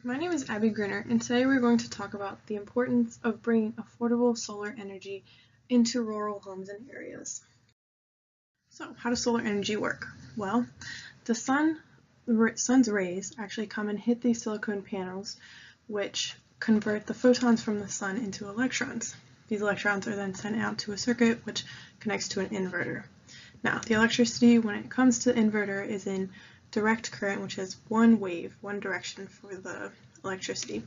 My name is Abby Gruner, and today we're going to talk about the importance of bringing affordable solar energy into rural homes and areas. So, how does solar energy work? Well, the sun's rays actually come and hit these silicone panels, which convert the photons from the sun into electrons. These electrons are then sent out to a circuit which connects to an inverter. Now, the electricity, when it comes to the inverter, is in direct current, which is one wave, one direction for the electricity,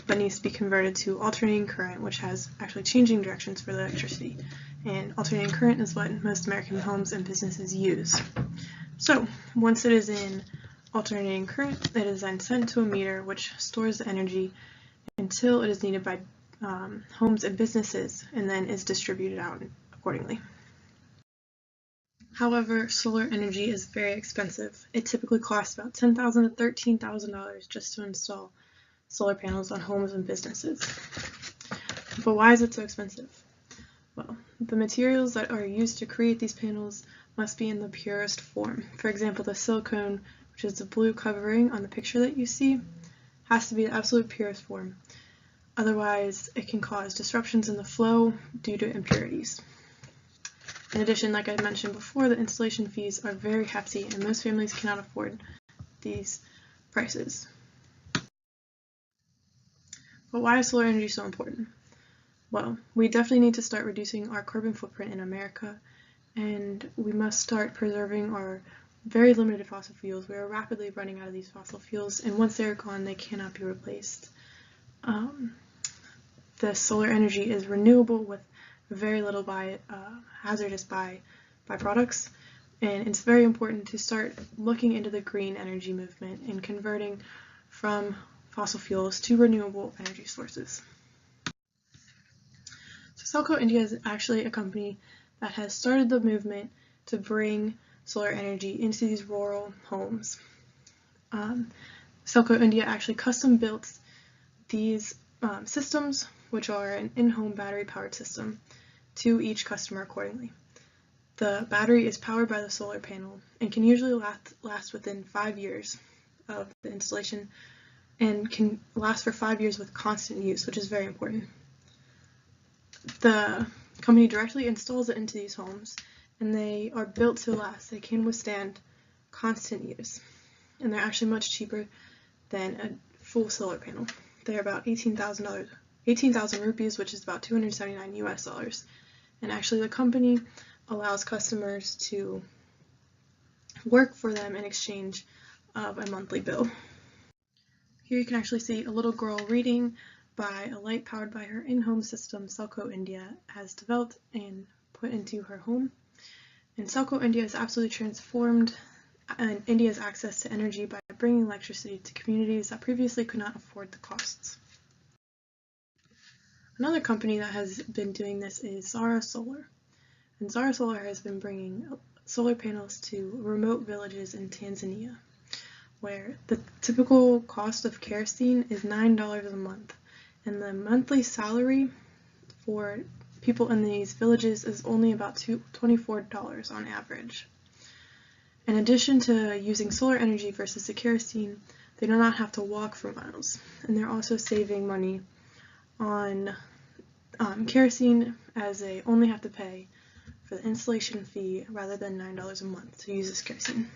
but needs to be converted to alternating current, which has actually changing directions for the electricity. And alternating current is what most American homes and businesses use. So once it is in alternating current, it is then sent to a meter, which stores the energy until it is needed by homes and businesses, and then is distributed out accordingly. However, solar energy is very expensive. It typically costs about $10,000 to $13,000 just to install solar panels on homes and businesses. But why is it so expensive? Well, the materials that are used to create these panels must be in the purest form. For example, the silicone, which is the blue covering on the picture that you see, has to be the absolute purest form. Otherwise, it can cause disruptions in the flow due to impurities. In addition, like I mentioned before, the installation fees are very hefty and most families cannot afford these prices. But why is solar energy so important? Well, we definitely need to start reducing our carbon footprint in America, and we must start preserving our very limited fossil fuels. We are rapidly running out of these fossil fuels, and once they're gone, they cannot be replaced. The solar energy is renewable with very little hazardous byproducts, and it's very important to start looking into the green energy movement and converting from fossil fuels to renewable energy sources. So Selco India is actually a company that has started the movement to bring solar energy into these rural homes. Selco India actually custom built these systems, which are an in-home battery powered system, to each customer accordingly. The battery is powered by the solar panel and can usually last within 5 years of the installation, and can last for 5 years with constant use, which is very important. The company directly installs it into these homes, and they are built to last. They can withstand constant use, and they're actually much cheaper than a full solar panel. They're about $18,000 rupees, which is about $279 US. And actually the company allows customers to work for them in exchange of a monthly bill. Here you can actually see a little girl reading by a light powered by her in-home system Selco India has developed and put into her home. And Selco India has absolutely transformed India's access to energy by bringing electricity to communities that previously could not afford the costs. Another company that has been doing this is Zara Solar. And Zara Solar has been bringing solar panels to remote villages in Tanzania, where the typical cost of kerosene is $9 a month, and the monthly salary for people in these villages is only about $24 on average. In addition to using solar energy versus the kerosene, they do not have to walk for miles, and they're also saving money on kerosene, as they only have to pay for the installation fee rather than $9 a month to use this kerosene.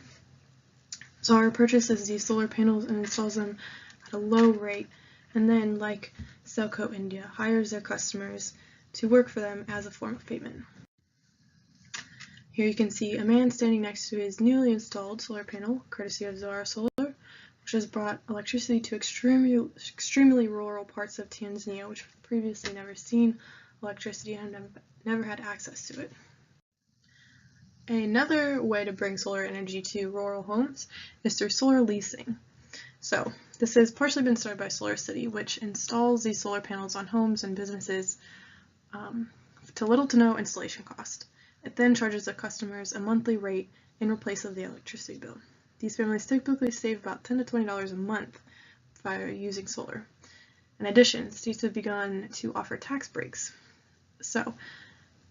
Zara purchases these solar panels and installs them at a low rate, and then, like Selco India, hires their customers to work for them as a form of payment. Here you can see a man standing next to his newly installed solar panel, courtesy of Zara Solar, which has brought electricity to extremely rural parts of Tanzania, which have previously never seen electricity and have never had access to it. Another way to bring solar energy to rural homes is through solar leasing. So this has partially been started by Solar City, which installs these solar panels on homes and businesses to little to no installation cost. It then charges the customers a monthly rate in place of the electricity bill. These families typically save about $10 to $20 a month by using solar. In addition, states have begun to offer tax breaks. So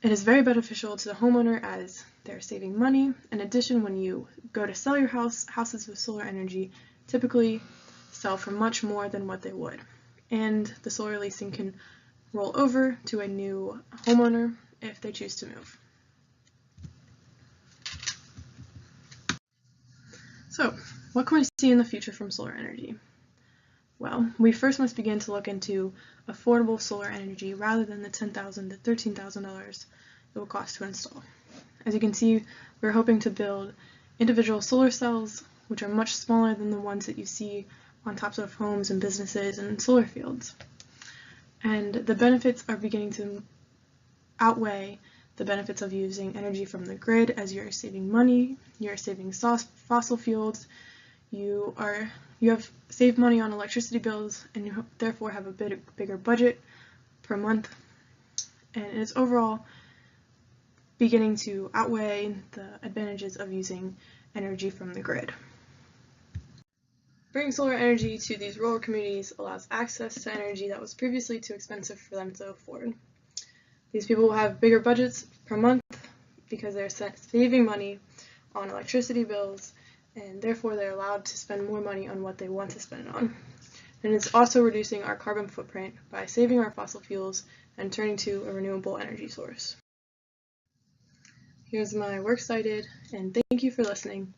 it is very beneficial to the homeowner as they're saving money. In addition, when you go to sell your houses with solar energy, typically sell for much more than what they would. And the solar leasing can roll over to a new homeowner if they choose to move. So, what can we see in the future from solar energy? Well, we first must begin to look into affordable solar energy rather than the $10,000 to $13,000 it will cost to install. As you can see, we're hoping to build individual solar cells, which are much smaller than the ones that you see on tops of homes and businesses and solar fields. And the benefits are beginning to outweigh the benefits of using energy from the grid, as you're saving money, you're saving fossil fuels, you have saved money on electricity bills, and you therefore have a bit bigger budget per month, and it's overall beginning to outweigh the advantages of using energy from the grid. Bringing solar energy to these rural communities allows access to energy that was previously too expensive for them to afford. These people will have bigger budgets per month because they're saving money on electricity bills, and therefore they're allowed to spend more money on what they want to spend it on. And it's also reducing our carbon footprint by saving our fossil fuels and turning to a renewable energy source. Here's my works cited, and thank you for listening.